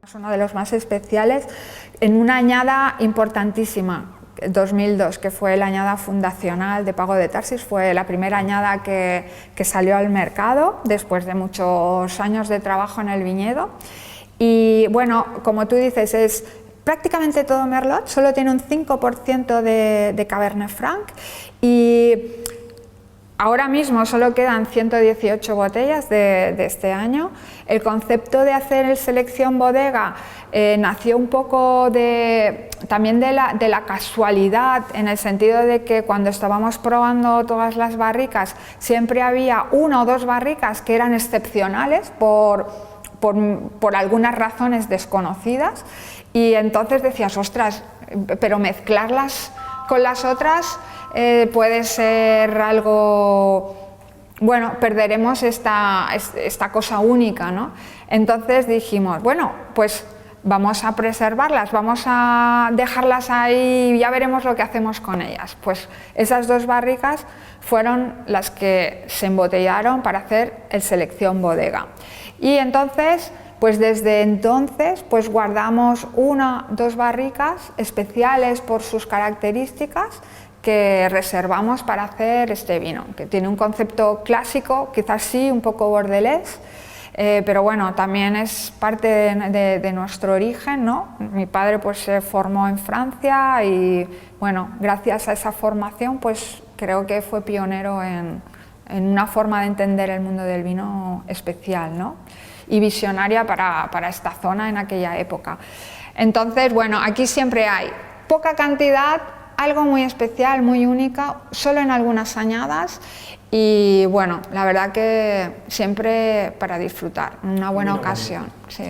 Es uno de los más especiales en una añada importantísima, 2002, que fue la añada fundacional de Pago de Tarsis. Fue la primera añada que salió al mercado después de muchos años de trabajo en el viñedo. Y bueno, como tú dices, es prácticamente todo Merlot, solo tiene un 5% de Cabernet Franc y ahora mismo solo quedan 118 botellas de este año. El concepto de hacer el selección bodega nació un poco también de la casualidad, en el sentido de que cuando estábamos probando todas las barricas siempre había una o dos barricas que eran excepcionales por algunas razones desconocidas, y entonces decías, ostras, pero mezclarlas con las otras puede ser algo, bueno, perderemos esta cosa única, ¿no? Entonces dijimos, bueno, pues vamos a preservarlas, vamos a dejarlas ahí y ya veremos lo que hacemos con ellas. Pues esas dos barricas fueron las que se embotellaron para hacer el selección bodega. Y entonces, pues desde entonces, pues guardamos una, dos barricas especiales por sus características que reservamos para hacer este vino, que tiene un concepto clásico, quizás sí, un poco bordelés, pero bueno, también es parte de nuestro origen, ¿no? Mi padre pues se formó en Francia y bueno, gracias a esa formación pues creo que fue pionero en una forma de entender el mundo del vino especial, ¿no? Y visionaria para esta zona en aquella época. Entonces, bueno, aquí siempre hay poca cantidad, algo muy especial, muy única, solo en algunas añadas y bueno, la verdad que siempre para disfrutar, una buena ocasión. Sí.